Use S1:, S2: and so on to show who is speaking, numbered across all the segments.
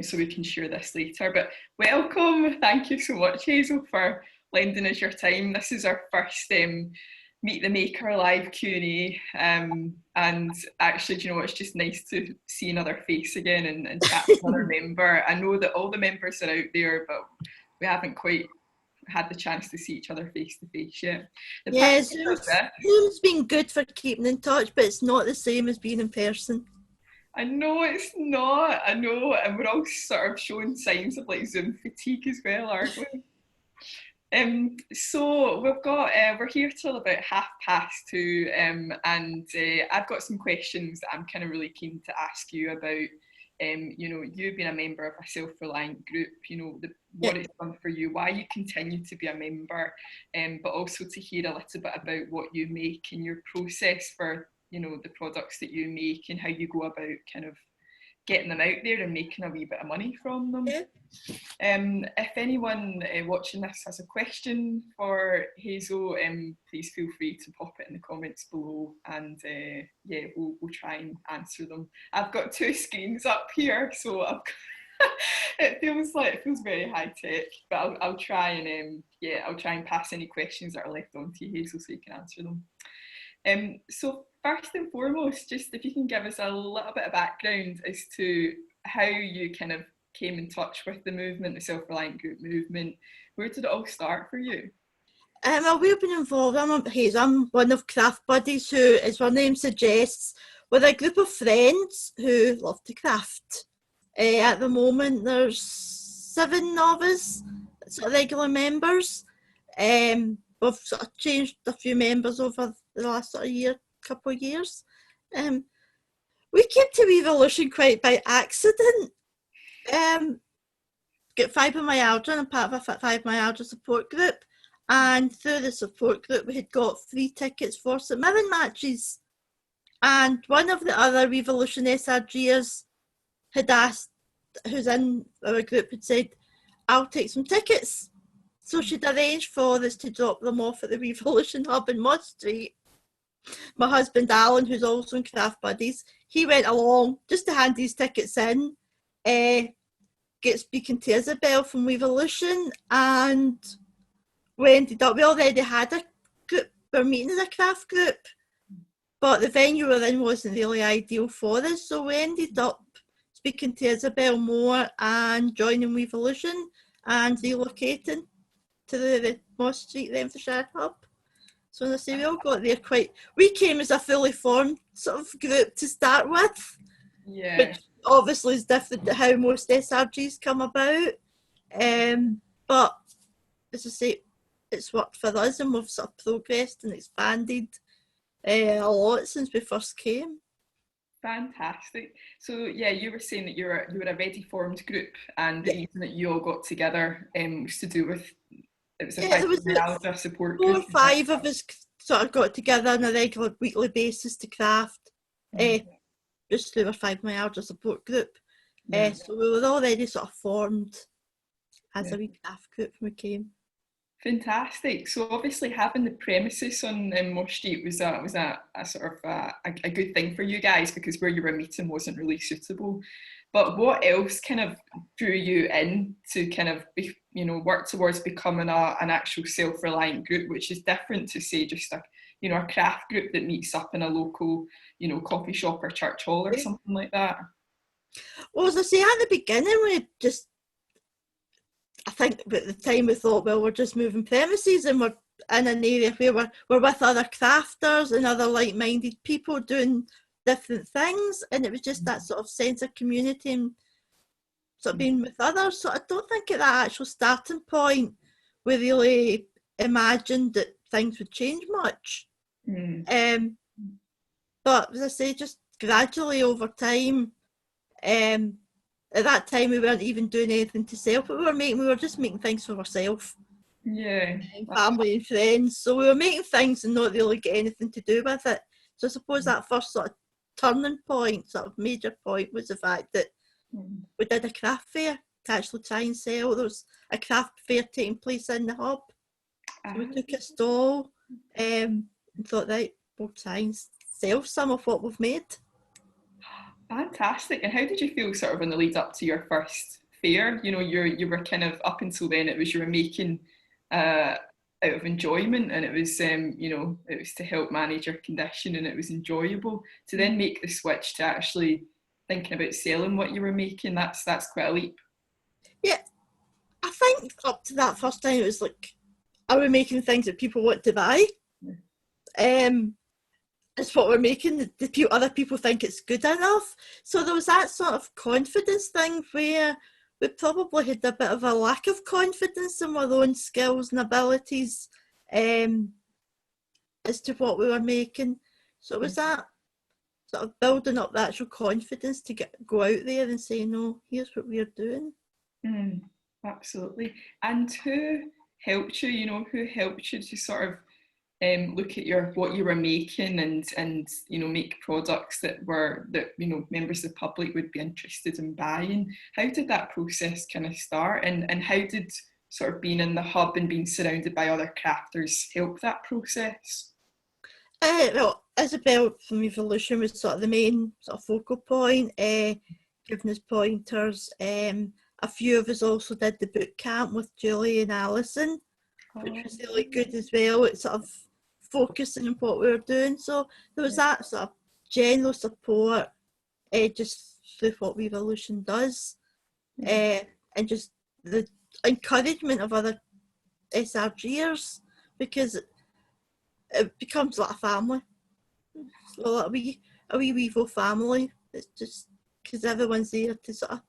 S1: so we can share this later. But welcome, thank you so much, Hazel, for lending us your time. This is our first Meet the Maker live Q&A, and actually, do you know what, it's just nice to see another face again and chat with another member. I know that all the members are out there, but we haven't quite had the chance to see each other face to face yet.
S2: Yeah, Zoom's been good for keeping in touch, but it's not the same as being in person.
S1: I know it's not, I know, and we're all sort of showing signs of like Zoom fatigue as well, aren't we? So we're here till about 2:30, and I've got some questions that I'm kind of really keen to ask you about. You know, you being a member of a self-reliant group, you know, what it's done for you, why you continue to be a member, but also to hear a little bit about what you make and your process for, you know, the products that you make and how you go about kind of getting them out there and making a wee bit of money from them.
S2: Yeah.
S1: If anyone watching this has a question for Hazel, please feel free to pop it in the comments below, and yeah, we'll try and answer them. I've got 2 screens up here, so it feels very high tech, but I'll try and I'll try and pass any questions that are left on to you, Hazel, so you can answer them. So first and foremost, just if you can give us a little bit of background as to how you kind of came in touch with the movement, the Self-Reliant Group movement. Where did it all start for you?
S2: Well, we've been involved. I'm one of Craft Buddies, who, as our name suggests, we're a group of friends who love to craft. At the moment, there's 7 of us, sort of regular members. We've sort of changed a few members over the last sort of couple of years. We came to Revolution quite by accident. Get fibromyalgia, and I'm part of a fibromyalgia support group, and through the support group we had got free tickets for St Mirren matches, and one of the other Revolution SRGers had asked, who's in our group, had said, I'll take some tickets. So she'd arranged for us to drop them off at the Revolution Hub in Mod Street. My husband Alan, who's also in Craft Buddies, he went along just to hand these tickets in, get speaking to Isabel from Revolution, and we ended up, we already had a group, we were meeting as a craft group, but the venue we were in wasn't really ideal for us, so we ended up speaking to Isabel more and joining Revolution and relocating to the Moss Street Renfrewshire Hub. So as I say, we all got there we came as a fully formed sort of group to start with.
S1: Yeah.
S2: Which obviously is different to how most SRGs come about. But as I say, it's worked for us, and we've sort of progressed and expanded a lot since we first came.
S1: Fantastic. So yeah, you were saying that you were a ready formed group, and the reason that you all got together was to do with, it was a fibromyalgia support group.
S2: 4 or 5 of us sort of got together on a regular weekly basis to craft, just through our fibromyalgia support group. So we were already sort of formed as a wee craft group when we came.
S1: Fantastic. So obviously having the premises on Moss Street was a sort of a good thing for you guys, because where you were meeting wasn't really suitable. But what else kind of drew you in to kind of work towards becoming an actual self-reliant group, which is different to say just a craft group that meets up in a local coffee shop or church hall or something like that?
S2: Well, as I say, at the beginning I think at the time we thought, well, we're just moving premises and we're in an area where we're with other crafters and other like-minded people doing different things, and it was just that sort of sense of community and sort of being with others. So I don't think at that actual starting point we really imagined that things would change much. But as I say, just gradually over time, at that time we weren't even doing anything to sell, but we were just making things for ourselves.
S1: Yeah.
S2: Family and friends. So we were making things and not really get anything to do with it. So I suppose that first sort of turning point, sort of major point, was the fact that we did a craft fair to actually try and sell. There was a craft fair taking place in the hub. So we took a stall and thought, right, we'll try and sell some of what we've made.
S1: Fantastic. And how did you feel sort of in the lead up to your first fair? You know, you were kind of, up until then it was you were making out of enjoyment, and it was you know, it was to help manage your condition and it was enjoyable. To then make the switch to actually thinking about selling what you were making, that's quite a leap.
S2: Yeah, I think up to that first time it was like, are we making things that people want to buy? It's what we're making. The other people think it's good enough. So there was that sort of confidence thing where we probably had a bit of a lack of confidence in our own skills and abilities as to what we were making. So it was that sort of building up the actual confidence to go out there and say, no, here's what we're doing.
S1: Absolutely. And who helped you? You know, who helped you to sort of look at what you were making and you know, make products that you know, members of the public would be interested in buying? How did that process kind of start, and how did sort of being in the hub and being surrounded by other crafters help that process?
S2: Well, Isabel from Evolution was sort of the main sort of focal point, giving us pointers. A few of us also did the boot camp with Julie and Alison, which was really good as well. It's sort of focusing on what we were doing. So there was that sort of general support, just through what Evolution does, and just the encouragement of other SRGers, because it becomes like a family. So like a wee Weevil family. It's just because everyone's there to sort of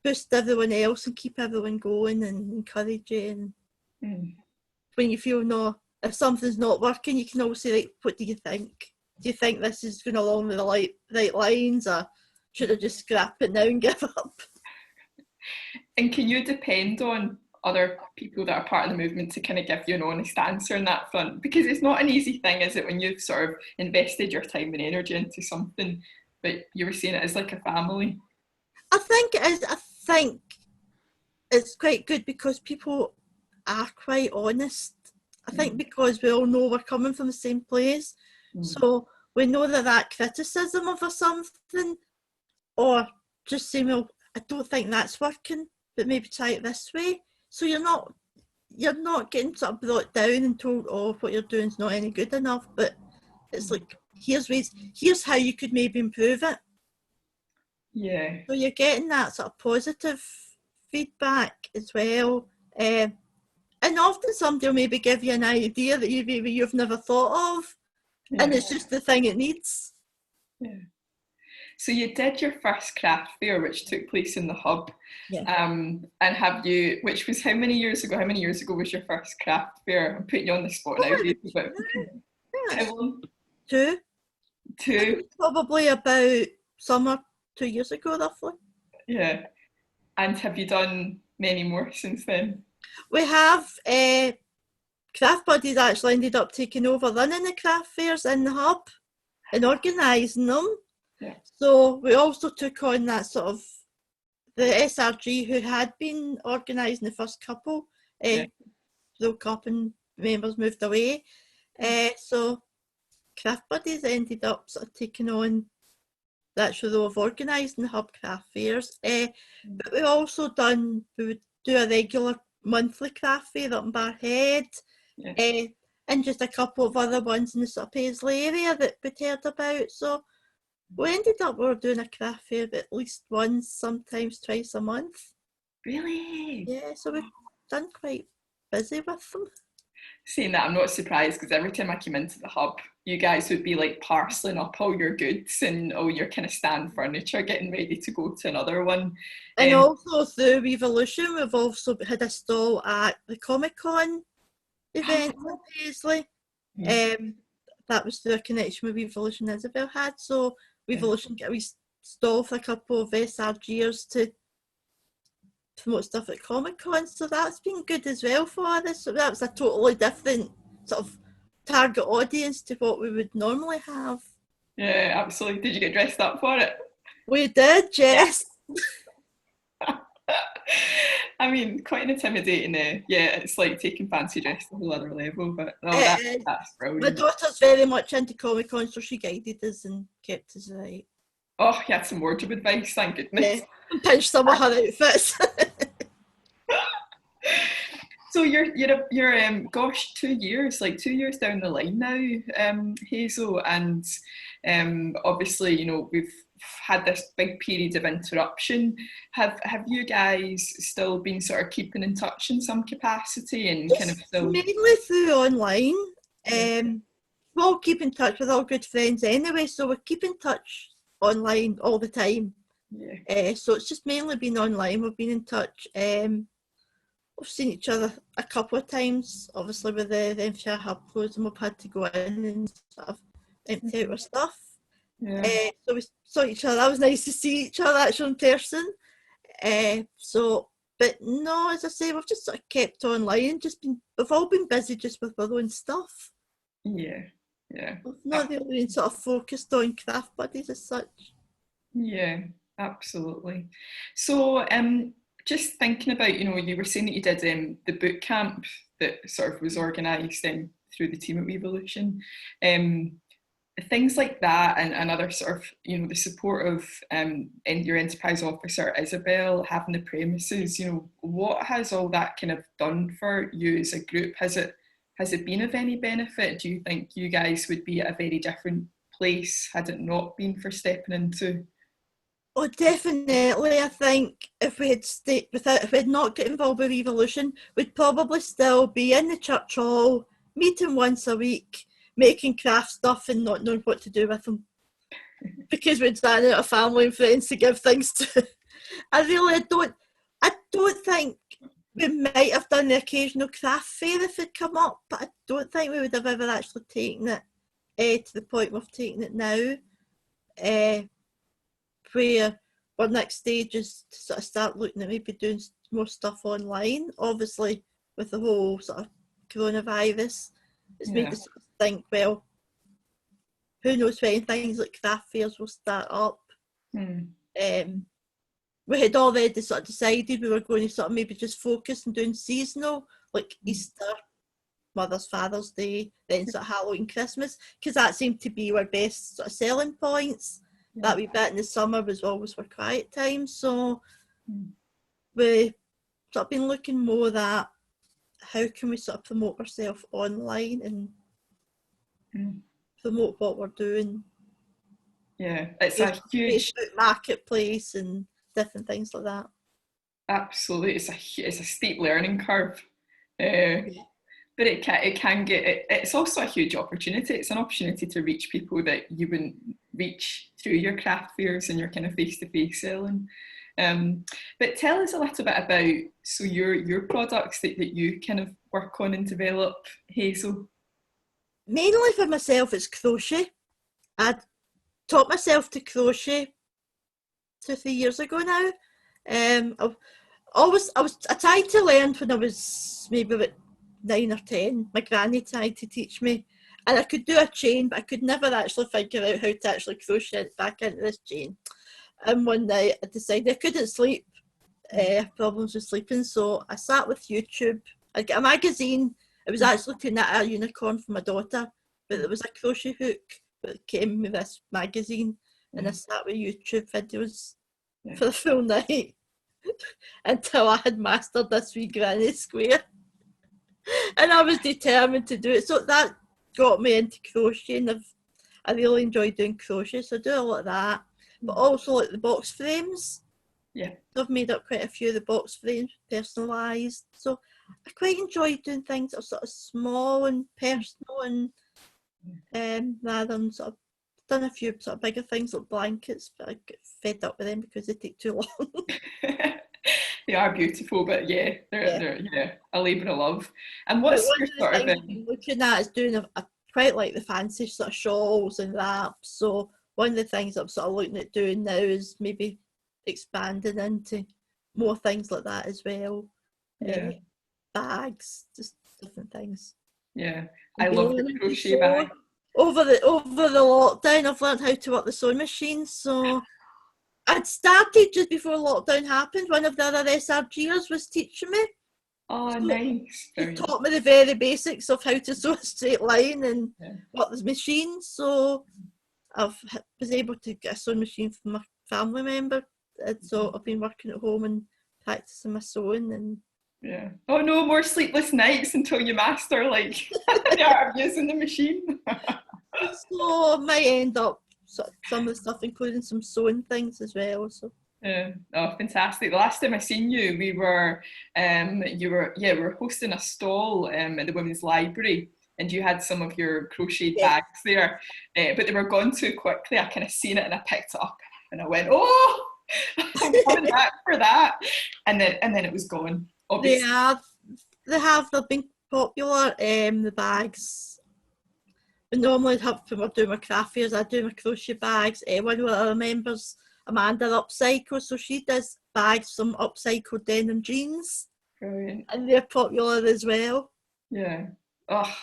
S2: boost everyone else and keep everyone going and encourage you. And when you feel if something's not working, you can always say, like, what do you think? Do you think this is going along the right lines, or should I just scrap it now and give up?
S1: And can you depend on other people that are part of the movement to kind of give you an honest answer on that front? Because it's not an easy thing, is it, when you've sort of invested your time and energy into something, but you were saying it is like a family.
S2: I think it is. I think it's quite good because people are quite honest. I think because we all know we're coming from the same place. So we know that criticism of something, or just saying, well, I don't think that's working, but maybe try it this way. So you're not getting sort of brought down and told, oh, what you're doing is not any good enough, but it's like, here's how you could maybe improve it.
S1: Yeah.
S2: So you're getting that sort of positive feedback as well. And often somebody will maybe give you an idea that you've never thought of, and it's just the thing it needs.
S1: Yeah. So you did your first craft fair, which took place in the hub. And which was how many years ago? How many years ago was your first craft fair? I'm putting you on the spot now, but how long?
S2: Two. Probably about summer 2 years ago, roughly.
S1: Yeah. And have you done many more since then?
S2: We have. Craft Buddies actually ended up taking over running the craft fairs in the hub and organising them.
S1: Yeah.
S2: So we also took on that sort of the SRG who had been organising the first couple, broke up and members moved away. So Craft Buddies ended up sort of taking on that role of organising the hub craft fairs. But we would do a regular monthly craft fair up in Barhead, and just a couple of other ones in the sort of Paisley area that we'd heard about. So we ended up doing a craft fair at least once, sometimes twice a month.
S1: Really?
S2: Yeah, so we've done quite busy with them.
S1: Saying that, I'm not surprised, because every time I came into the hub, you guys would be like parceling up all your goods and all your kind of stand furniture, getting ready to go to another one.
S2: And also through Evolution, we've also had a stall at the Comic-Con event in Paisley. That was through a connection with Evolution Isabel had. So Evolution got a wee stall for a couple of SRGers to promote stuff at Comic-Con. So that's been good as well for us. So that was a totally different sort of target audience to what we would normally have.
S1: Yeah, absolutely. Did you get dressed up for it?
S2: We did, yes.
S1: I mean, quite intimidating. It's like taking fancy dress to a whole other level, but that's brilliant.
S2: My daughter's very much into Comic-Con, so she guided us and kept us right.
S1: Oh, he had some wardrobe advice, thank goodness.
S2: Yeah, and pinch some of her outfits.
S1: So you're gosh, 2 years, like 2 years down the line now, Hazel, and obviously, you know, we've had this big period of interruption. Have you guys still been sort of keeping in touch in some capacity and kind of still
S2: mainly through online.
S1: Yeah.
S2: We all keep in touch with all good friends anyway, so we keep in touch online all the time.
S1: Yeah.
S2: So it's just mainly been online. We've been in touch. We've seen each other a couple of times, obviously with the MFR hub closed, and we've had to go in and sort of empty out our stuff.
S1: Yeah.
S2: So we saw each other. That was nice to see each other actually in person. But no, as I say, we've just sort of kept online. We've all been busy just with our own stuff.
S1: Yeah. Yeah.
S2: We've not really been sort of focused on craft buddies as such.
S1: Yeah, absolutely. So, just thinking about, you know, you were saying that you did the boot camp that sort of was organised through the team at Wevolution. Things like that and other sort of, you know, the support of and your enterprise officer, Isabel, having the premises, you know, what has all that kind of done for you as a group? Has it been of any benefit? Do you think you guys would be at a very different place had it not been for stepping into?
S2: Oh, definitely. I think if we had not got involved with Evolution, we'd probably still be in the church hall, meeting once a week, making craft stuff and not knowing what to do with them. Because we'd ran out of family and friends to give things to. I don't think we might have done the occasional craft fair if it come up, but I don't think we would have ever actually taken it to the point we've taken it now. Where our next stage is to sort of start looking at maybe doing more stuff online. Obviously, with the whole sort of coronavirus, it's made us sort of think, well, who knows when things like craft fairs will start up. We had already sort of decided we were going to sort of maybe just focus on doing seasonal, like Easter, Mother's, Father's Day, then sort of Halloween, Christmas, because that seemed to be our best sort of selling points. That wee bit in the summer was always for quiet time, so we sort of been looking more at how can we sort of promote ourselves online and promote what we're doing.
S1: Yeah, it's a huge
S2: Facebook Marketplace and different things like that.
S1: Absolutely, it's a steep learning curve, but it can get. It's also a huge opportunity. It's an opportunity to reach people that you wouldn't reach through your craft fairs and your kind of face-to-face selling. But tell us a little bit about your products that you kind of work on and develop, Hazel.
S2: Mainly for myself, it's crochet. I taught myself to crochet 2-3 years ago now. I tried to learn when I was maybe about 9 or 10. My granny tried to teach me, and I could do a chain, but I could never actually figure out how to actually crochet it back into this chain. And one night I decided I couldn't sleep. Problems with sleeping, so I sat with YouTube. I got a magazine. It was actually to knit a unicorn for my daughter, but there was a crochet hook that came with this magazine, and I sat with YouTube videos for the full night until I had mastered this wee granny square. And I was determined to do it. So that got me into crocheting. I really enjoy doing crochet, so I do a lot of that. But also like the box frames.
S1: Yeah.
S2: I've made up quite a few of the box frames, personalised. So I quite enjoy doing things that are sort of small and personal and rather than sort of done a few sort of bigger things like blankets, but I get fed up with them because they take too long.
S1: They are beautiful, but they're a labour of love. And what's your sort of
S2: I'm looking at is doing I quite like the fancy sort of shawls and wraps. So one of the things I'm sort of looking at doing now is maybe expanding into more things like that as well. Bags, just different things.
S1: Yeah, I love the crochet bag.
S2: Over the lockdown, I've learned how to work the sewing machine. So I'd started just before lockdown happened. One of the other SRGers was teaching me.
S1: Oh, nice.
S2: He taught me the very basics of how to sew a straight line and work the machine. So was able to get a sewing machine from a family member, and so I've been working at home and practicing my sewing. And
S1: yeah. Oh no, more sleepless nights until you master like the art of using the machine.
S2: so I might end up some of the stuff, including some sewing things as well. So.
S1: Yeah. Oh, fantastic! The last time I seen you, we were we were hosting a stall at the Women's Library, and you had some of your crocheted bags there, but they were gone too quickly. I kind of seen it and I picked it up and I went, "Oh, I'm coming back for that," and then it was gone. Obviously.
S2: They've been popular. The bags. But normally when I do my craft fairs, I do my crochet bags. One of our members, Amanda, upcycle, so she does bags from upcycled denim jeans.
S1: Brilliant.
S2: And they're popular as well.
S1: Yeah. Oh.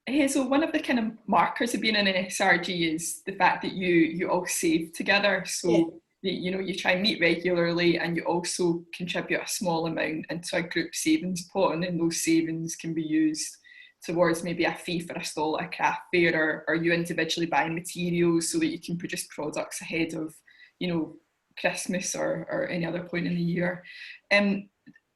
S1: Hazel, one of the kind of markers of being in an SRG is the fact that you all save together. So you try and meet regularly, and you also contribute a small amount into a group savings pot, and then those savings can be used towards maybe a fee for a stall at a craft fair, or you individually buying materials so that you can produce products ahead of, Christmas or any other point in the year.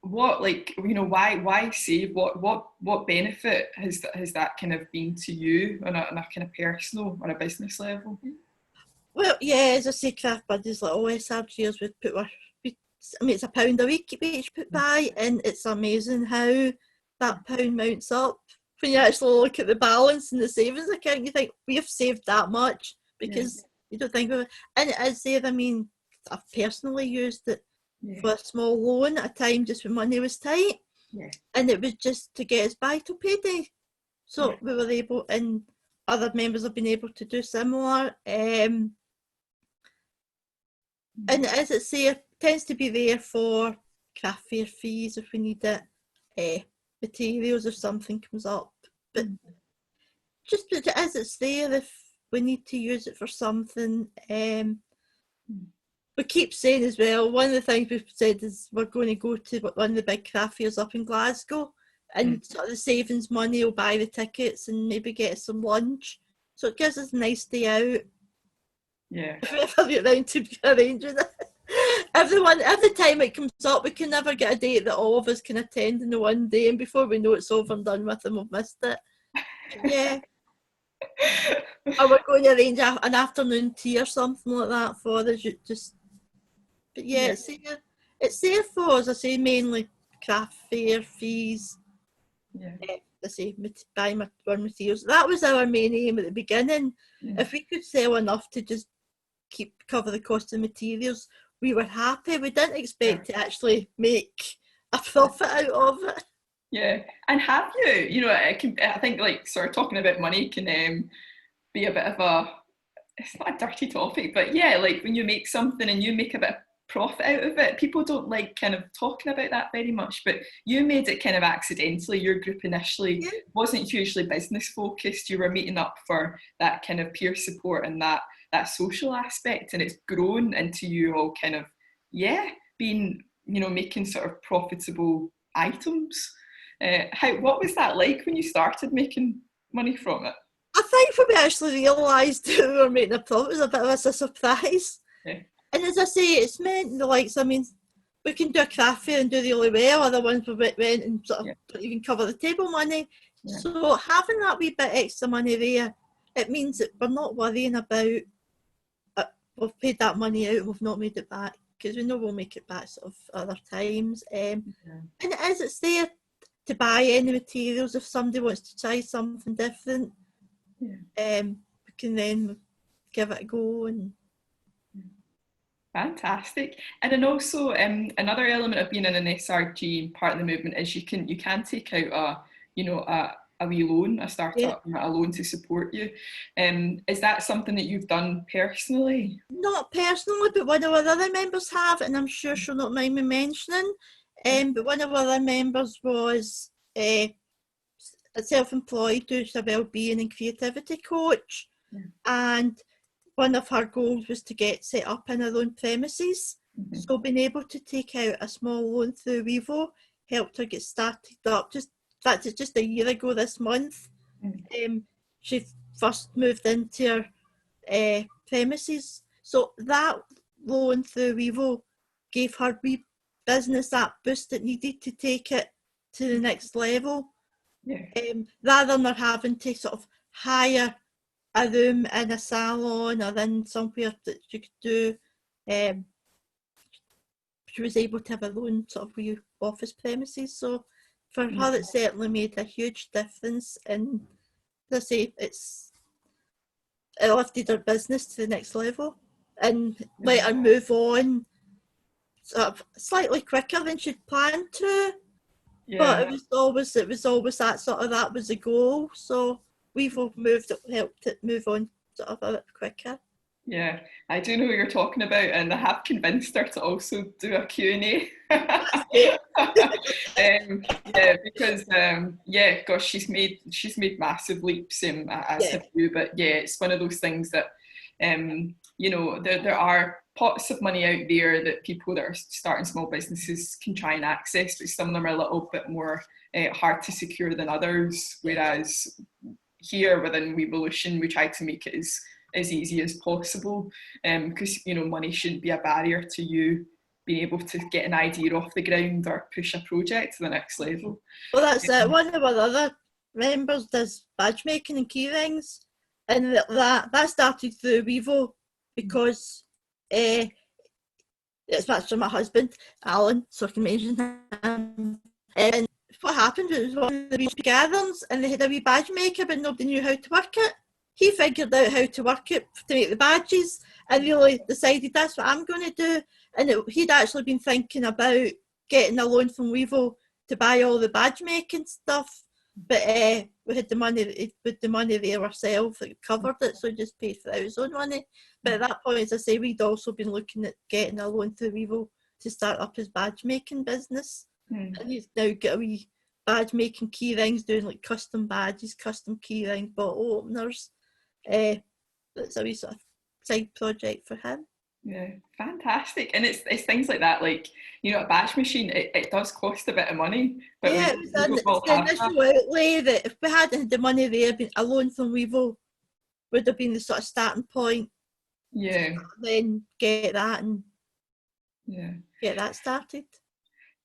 S1: Why save? What benefit has that kind of been to you on a kind of personal or a business level?
S2: Well, yeah, as I say, craft buddies like all SRGers would put it's £1 a week we each put by, and it's amazing how that pound mounts up. When you actually look at the balance in the savings account, you think we've saved that much, because you don't think of it. And it is there. I mean, I've personally used it for a small loan at a time just when money was tight, and it was just to get us by till payday. So we were able, and other members have been able to do similar. And as it say, it tends to be there for craft fair fees if we need it, materials if something comes up. But just as it's there, if we need to use it for something, we keep saying as well, one of the things we've said is we're going to go to one of the big craft fairs up in Glasgow, and sort of the savings money will buy the tickets and maybe get us some lunch. So it gives us a nice day out.
S1: Yeah.
S2: If we ever get around to arranging it. Every time it comes up, we can never get a date that all of us can attend in the one day, and before we know it's over and done with and we've missed it. Yeah. Or we're going to arrange an afternoon tea or something like that for us. But it's there for, as I say, mainly craft fair fees. I say buy my materials. That was our main aim at the beginning. If we could sell enough to just cover the cost of materials, we were happy. We didn't expect to actually make a profit out of it.
S1: Yeah, and have you? I think like sort of talking about money can be a bit of it's not a dirty topic, but like when you make something and you make a bit of profit out of it, people don't like kind of talking about that very much, but you made it kind of accidentally. Your group initially wasn't hugely business focused. You were meeting up for that kind of peer support and that social aspect, and it's grown into you all kind of being making sort of profitable items. What was that like when you started making money from it?
S2: I think when we actually realised we were making a profit, it was a bit of a surprise. And as I say, it's meant the likes, I mean, we can do a craft fair and do really well. Other ones we went and sort of don't even cover the table money. So having that wee bit extra money there, it means that we're not worrying about we've paid that money out and we've not made it back, because we know we'll make it back sort of other times. And it's there to buy any materials if somebody wants to try something different. We can then give it a go. And
S1: fantastic. And then also another element of being in an SRG part of the movement is you can take out a wee loan, a startup, a loan to support you. Is that something that you've done personally?
S2: Not personally, but one of our other members have, and I'm sure she'll not mind me mentioning. But one of our other members was a self-employed, who's a wellbeing and creativity coach, and one of her goals was to get set up in her own premises. So being able to take out a small loan through Wevo helped her get started up. It's just a year ago this month. She first moved into her premises. So that loan through Wevo gave her business that boost it needed to take it to the next level.
S1: Yeah.
S2: Rather than her having to sort of hire a room in a salon or in somewhere that she could do. She was able to have her own sort of wee office premises. So for her, it certainly made a huge difference. And as I say, it lifted her business to the next level and let her move on sort of slightly quicker than she'd planned to.
S1: Yeah.
S2: But it was always that sort of, that was the goal. So we've helped it move on sort of a bit quicker.
S1: Yeah, I do know what you're talking about, and I have convinced her to also do a Q&A. Yeah, because gosh, she's made massive leaps, as have you. But yeah, it's one of those things that you know, there are pots of money out there that people that are starting small businesses can try and access, but some of them are a little bit more hard to secure than others. Whereas here within Wevolution, we try to make it as easy as possible, because you know, money shouldn't be a barrier to you being able to get an idea off the ground or push a project to the next level.
S2: Well, that's it. One of our other members does badge making and key rings, and that started through Wevo because it's matched with my husband Alan, so I can mention him. And what happened was one of the wee gatherings, and they had a wee badge maker, but nobody knew how to work it. He figured out how to work it to make the badges and really decided that's what I'm going to do. And he'd actually been thinking about getting a loan from Wevo to buy all the badge making stuff, but we had the money there ourselves that covered it, so he just paid for his own money. But at that point, as I say, we'd also been looking at getting a loan through Wevo to start up his badge making business. And he's now got a wee badge making key rings, doing like custom badges, custom key rings, bottle openers. That's a wee sort of side project for him.
S1: Yeah, fantastic. And it's things like that, like, you know, a badge machine, it does cost a bit of money, but
S2: yeah,
S1: we
S2: it's
S1: all
S2: the
S1: have
S2: initial
S1: that.
S2: outlay that if we hadn't had the money there, a loan from Wevo would have been the sort of starting point.
S1: Yeah.
S2: Then get that and
S1: get
S2: that started.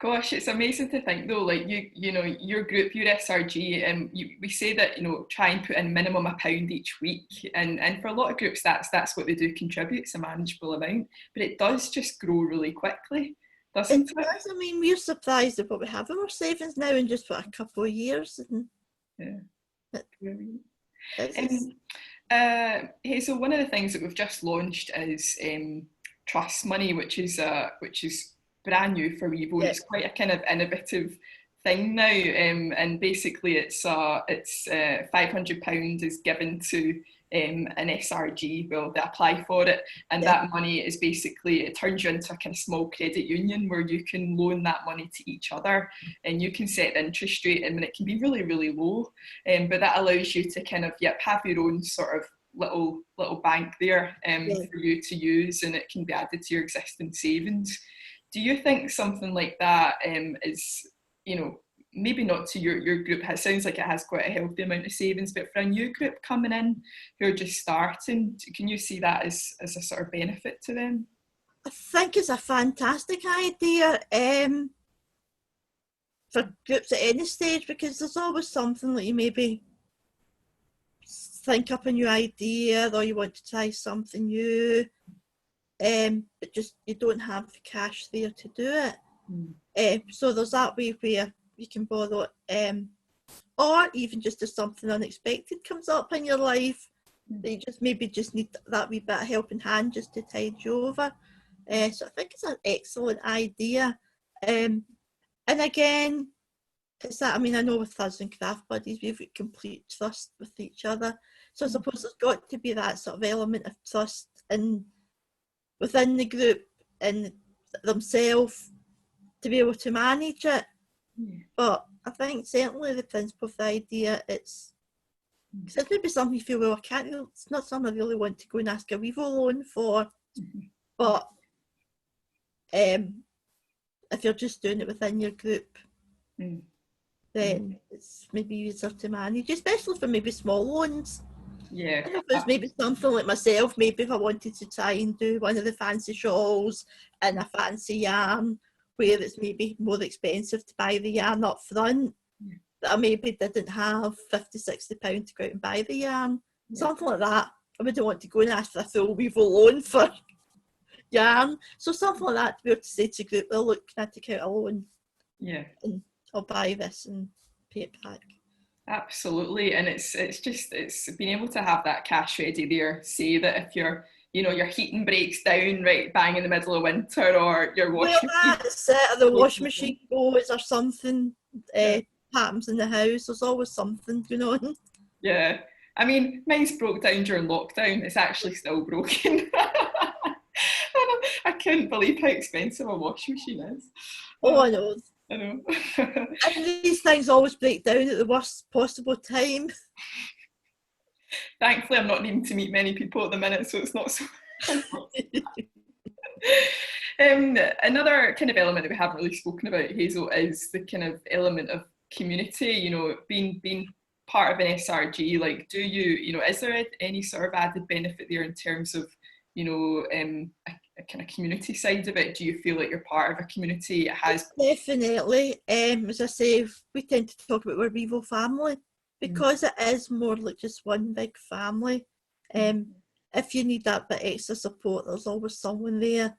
S1: Gosh, it's amazing to think though, like you know, your group, your SRG, and we say that, you know, try and put in minimum £1 each week, and for a lot of groups that's what they do contribute. It's a manageable amount, but it does just grow really quickly, doesn't it?
S2: Does. I mean, we're surprised at what we have in our savings now in just for a couple of years. And
S1: Hazel, one of the things that we've just launched is Trust Money, which is brand new for Wevo. It's quite a kind of innovative thing now, and basically it's £500 is given to an SRG. Well, they apply for it, and that money is basically, it turns you into a kind of small credit union where you can loan that money to each other, and you can set the interest rate, and it can be really, really low, but that allows you to kind of have your own sort of little bank there for you to use, and it can be added to your existing savings. Do you think something like that is, you know, maybe not to your group, it sounds like it has quite a healthy amount of savings, but for a new group coming in who are just starting, can you see that as a sort of benefit to them?
S2: I think it's a fantastic idea for groups at any stage, because there's always something that you maybe think up a new idea, or you want to try something new, but just you don't have the cash there to do it. So there's that way where you can borrow, or even just if something unexpected comes up in your life, that you just need that wee bit of helping hand just to tide you over. So I think it's an excellent idea. And again, it's that, I mean, I know with us and Craft Buddies, we've got complete trust with each other. So I suppose there's got to be that sort of element of trust within the group and themselves to be able to manage it. But I think certainly the principle of the idea, it's maybe something you feel, well, it's not something I really want to go and ask a Wevo loan for. But if you're just doing it within your group, then it's maybe easier to manage, especially for maybe small loans.
S1: Yeah.
S2: If it's maybe something like myself, maybe if I wanted to try and do one of the fancy shawls in a fancy yarn, where it's maybe more expensive to buy the yarn up front, that I maybe didn't have £50-60 to go out and buy the yarn, something like that. I wouldn't want to go and ask for a full weevil loan for yarn, so something like that, to be able to say to group, well, look, can I take out a loan?
S1: Yeah.
S2: And I'll buy this and pay it back.
S1: Absolutely, and it's being able to have that cash ready there. Say that if your heating breaks down right bang in the middle of winter, or your washing machine,
S2: That's it, or the washing machine goes, or something happens in the house. There's always something going on.
S1: Yeah, I mean, mine's broke down during lockdown. It's actually still broken. I can't believe how expensive a washing machine is.
S2: Oh, I know.
S1: I know.
S2: And these things always break down at the worst possible time.
S1: Thankfully, I'm not needing to meet many people at the minute, so it's not so. Another kind of element that we haven't really spoken about, Hazel, is the kind of element of community. You know, being part of an SRG. Like, do you is there any sort of added benefit there in terms of a kind of community side of it? Do you feel like you're part of a community? It has
S2: definitely. As I say, we tend to talk about our Weevil family because it is more like just one big family. If you need that bit extra support, there's always someone there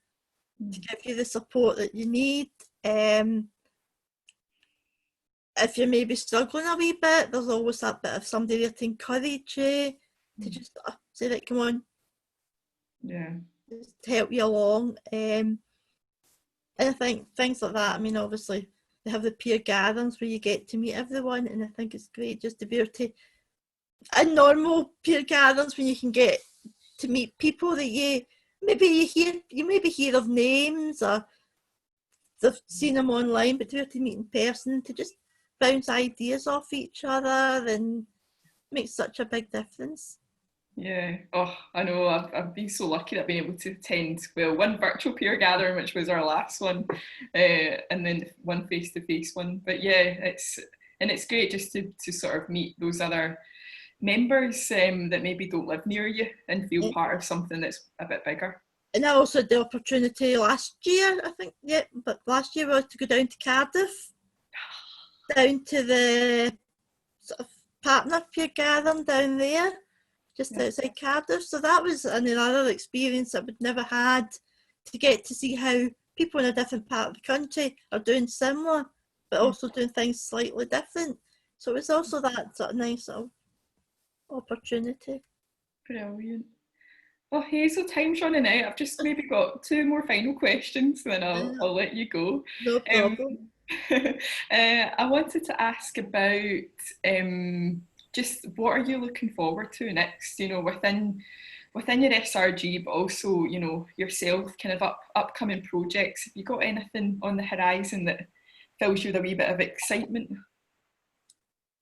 S2: to give you the support that you need. If you're maybe struggling a wee bit, there's always that bit of somebody there to encourage you, to just say, like, come on, just help you along. And I think things like that, I mean, obviously they have the peer gatherings where you get to meet everyone, and I think it's great just to be able to, in normal peer gatherings, when you can get to meet people that you maybe hear of names, or they've seen them online, but to be able to meet in person, to just bounce ideas off each other, and makes such a big difference.
S1: Yeah, oh, I know. I've been so lucky that I've been able to attend, well, one virtual peer gathering, which was our last one, and then one face-to-face one. But yeah, it's great just to sort of meet those other members that maybe don't live near you and feel part of something that's a bit bigger.
S2: And I also had the opportunity last year, but last year was to go down to Cardiff, down to the sort of partner peer gathering down there, just outside Cardiff. So that was another experience that we'd never had, to get to see how people in a different part of the country are doing similar, but also doing things slightly different. So it was also that sort of nice sort of opportunity.
S1: Brilliant. Well, Hazel, time's running out. I've just maybe got two more final questions, then I'll let you go.
S2: No problem.
S1: I wanted to ask about just what are you looking forward to next, within your SRG, but also, yourself, kind of upcoming projects. Have you got anything on the horizon that fills you with a wee bit of excitement?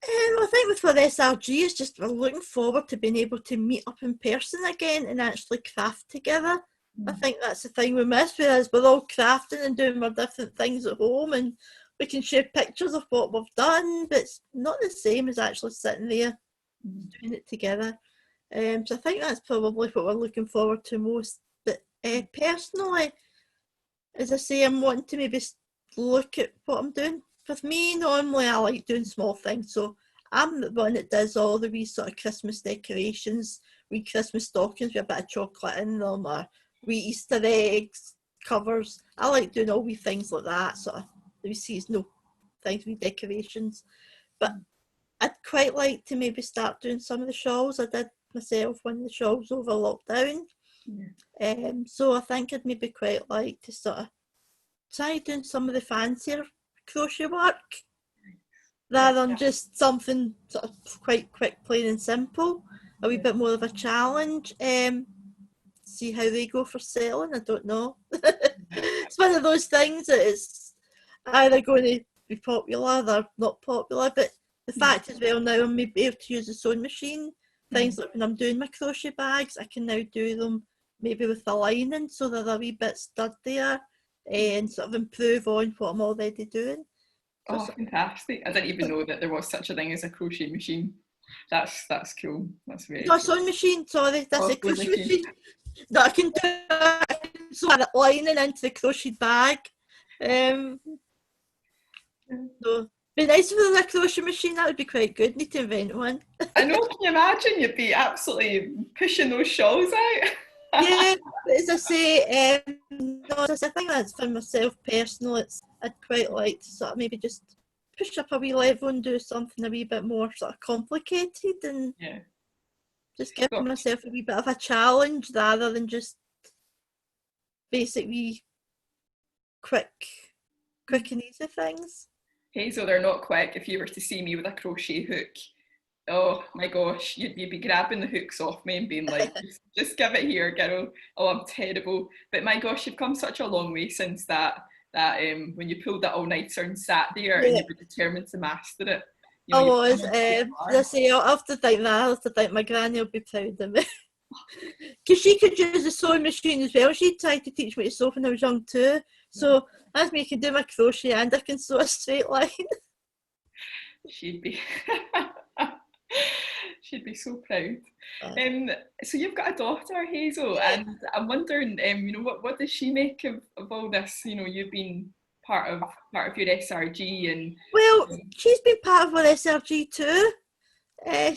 S2: I think for SRG, is just we're looking forward to being able to meet up in person again and actually craft together. I think that's the thing we miss, whereas we're all crafting and doing our different things at home, and we can share pictures of what we've done, but it's not the same as actually sitting there doing it together. So I think that's probably what we're looking forward to most. But personally, as I say, I'm wanting to maybe look at what I'm doing. For me, normally I like doing small things, so I'm the one that does all the wee sort of Christmas decorations, wee Christmas stockings with a bit of chocolate in them, or wee Easter eggs, covers. I like doing all wee things like that, sort of the wee seasonal things, wee decorations. But I'd quite like to maybe start doing some of the shawls. I did myself one of the shawls over lockdown. So I think I'd maybe quite like to sort of try doing some of the fancier crochet work rather than just something sort of quite quick, plain and simple. A wee bit more of a challenge. See how they go for selling. I don't know. It's one of those things that is either going to be popular or not popular, but the fact as well, now I'm maybe able to use the sewing machine. Things like when I'm doing my crochet bags, I can now do them maybe with the lining, so they're a wee bit sturdier and sort of improve on what I'm already doing.
S1: Oh, fantastic. I didn't even know that there was such a thing as a crochet machine. That's cool. That's very
S2: No,
S1: cool.
S2: sewing machine, sorry, that's a
S1: Sewing
S2: crochet
S1: machine.
S2: machine. No, I can do I can sew that lining into the crocheted bag. So be nice if there was a crochet machine, that would be quite good. Need to invent one.
S1: I know, can you imagine? You'd be absolutely pushing those shawls out.
S2: Yeah, but as I say, no, I think that's for myself personal. I'd quite like to sort of maybe just push up a wee level and do something a wee bit more sort of complicated and
S1: Yeah.
S2: just give
S1: So,
S2: myself a wee bit of a challenge rather than just basic wee quick and easy things.
S1: Hazel, they're not quick. If you were to see me with a crochet hook, oh my gosh, you'd be grabbing the hooks off me and being like, just give it here, girl. Oh, I'm terrible. But my gosh, you've come such a long way since that when you pulled that all-nighter and sat there and
S2: Yeah,
S1: you were determined to master it. You
S2: I
S1: know, you've
S2: was.
S1: come so
S2: As I
S1: far.
S2: say, I'll have to think that. I'll have to think my granny will be proud of me. Because she could use the sewing machine as well. She tried to teach me to sew when I was young too. So that's me, I can do my crochet and I can sew a straight line.
S1: She'd be she'd be so proud. So you've got a daughter, Hazel, and I'm wondering, what does she make of all this? You know, you've been part of your SRG, and
S2: Well, she's been part of our SRG too. Uh,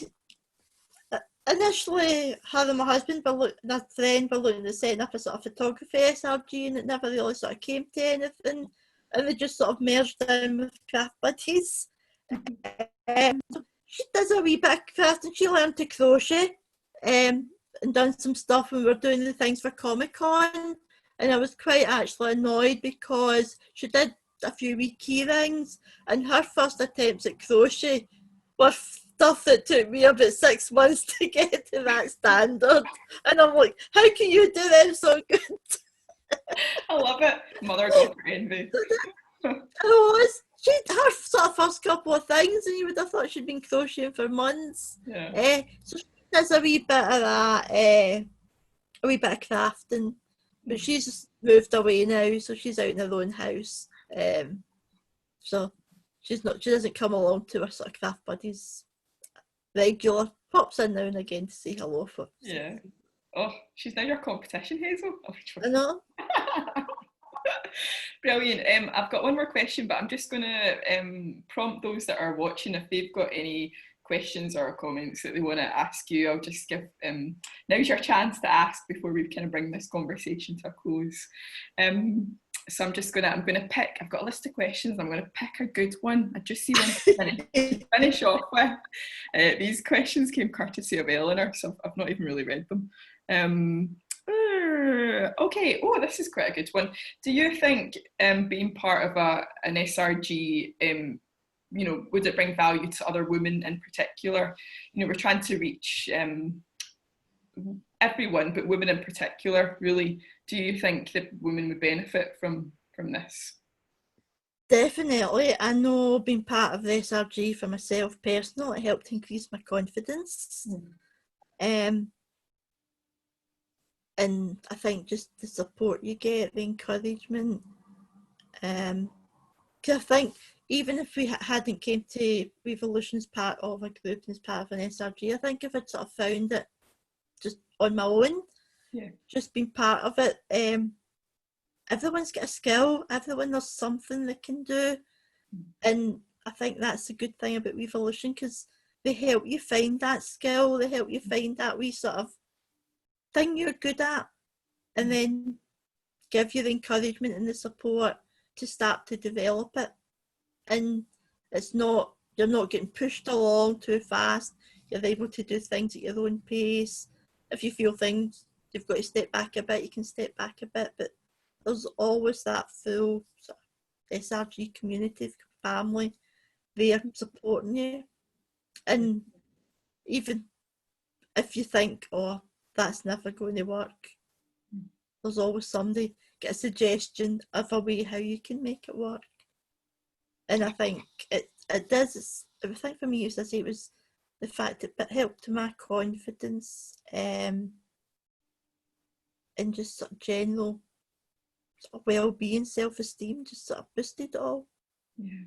S2: Initially, her and my husband and a friend were looking at setting up a sort of photography SRG, and it never really sort of came to anything. And they just sort of merged in with craft buddies. So she does a wee bit of craft, and she learned to crochet and done some stuff when we were doing the things for Comic Con. And I was quite actually annoyed because she did a few wee key rings, and her first attempts at crochet were stuff that took me about 6 months to get to that standard. And I'm like, how can you do them so good?
S1: I love it. Mother daughter envy.
S2: Her sort of first couple of things, and you would have thought she'd been crocheting for months.
S1: Yeah.
S2: So she does a wee bit of that, a wee bit of crafting, but she's moved away now, so she's out in her own house. So she doesn't come along to our sort of craft buddies regular. Pops in now and again to say hello for.
S1: Yeah. Oh, she's now your competition, Hazel. Oh,
S2: I know.
S1: Brilliant. I've got one more question, but I'm just going to prompt those that are watching if they've got any questions or comments that they want to ask you. I'll just give now's your chance to ask before we kind of bring this conversation to a close. So I'm going to pick. I've got a list of questions. I'm going to pick a good one. I just see one to finish off with. These questions came courtesy of Eleanor, so I've not even really read them. Okay. Oh, this is quite a good one. Do you think being part of an SRG, would it bring value to other women in particular? You know, we're trying to reach everyone, but women in particular, really. Do you think that women would benefit from this?
S2: Definitely. I know being part of the SRG for myself personally, it helped increase my confidence. And I think just the support you get, the encouragement. Because I think even if we hadn't came to Revolution as part of a group and as part of an SRG, I think if I'd sort of found it just on my own, just being part of it, everyone's got a skill, everyone knows something they can do. And I think that's a good thing about Revolution, because they help you find that skill, they help you find that wee sort of thing you're good at, and then give you the encouragement and the support to start to develop it. And you're not getting pushed along too fast. You're able to do things at your own pace. If you feel things, you've got to step back a bit, you can step back a bit, but there's always that full sort of SRG community, family there supporting you. And even if you think, oh, that's never going to work, there's always somebody get a suggestion of a way how you can make it work. And I think it does. I think for me, as I say, it was the fact that it helped my confidence and just sort of general sort of well-being, self-esteem, just sort of boosted it all.
S1: Yeah.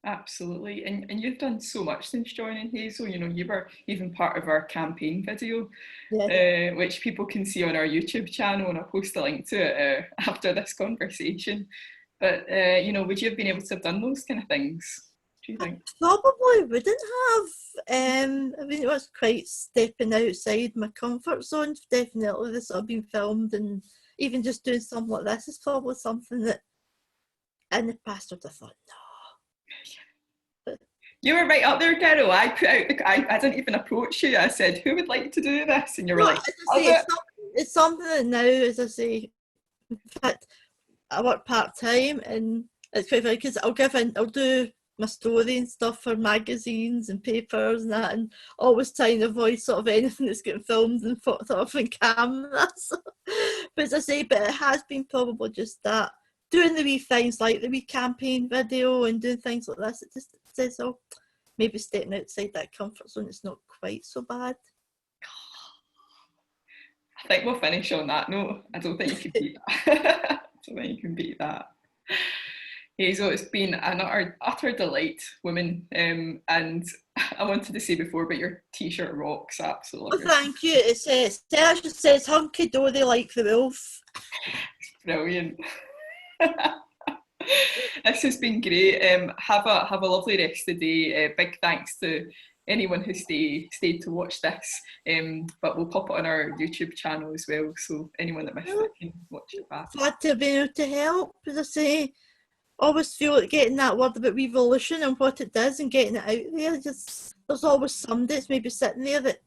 S1: Absolutely. And you've done so much since joining, Hazel. You know, you were even part of our campaign video,
S2: Yeah.
S1: which people can see on our YouTube channel, and I'll post a link to it after this conversation. But, you know, would you have been able to have done those kind of things, do you
S2: I
S1: think?
S2: probably wouldn't have. I mean, it was quite stepping outside my comfort zone. Definitely, this sort of being filmed, and even just doing something like this is probably something that in the past would have thought, no.
S1: You were right up there, Carol. I put out I didn't even approach you. I said, who would like to do this? And you were
S2: No,
S1: like,
S2: as I
S1: I'll
S2: say,
S1: do it.
S2: it's something that now, as I say, in fact, I work part time, and it's quite funny because I'll do my story and stuff for magazines and papers and that, and always trying to avoid sort of anything that's getting filmed and thought of on camera. So, but as I say, but it has been probably just that, doing the wee things like the wee campaign video and doing things like this. It just says, oh, maybe stepping outside that comfort zone, it's not quite so bad.
S1: I think we'll finish on that note. I don't think you can beat that. I don't think you can beat that. Hazel, it's been an utter delight, woman. And I wanted to say before, but your t-shirt rocks, absolutely.
S2: Oh, thank you. It says, it says hunky dory like the wolf.
S1: Brilliant. This has been great. Have a lovely rest of the day. Big thanks to anyone who stayed to watch this. But we'll pop it on our YouTube channel as well, so anyone that missed it can watch it back.
S2: Glad to be able to help. As I say, always feel like getting that word about revolution and what it does and getting it out there. Just there's always somebody that's maybe sitting there that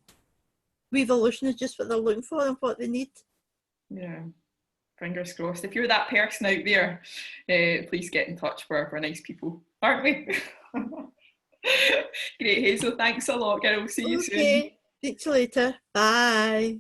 S2: revolution is just what they're looking for and what they need.
S1: Yeah. Fingers crossed. If you're that person out there, please get in touch. We're nice people, aren't we? Great, Hazel. Thanks a lot, girl. See you soon.
S2: Okay. See you later. Bye.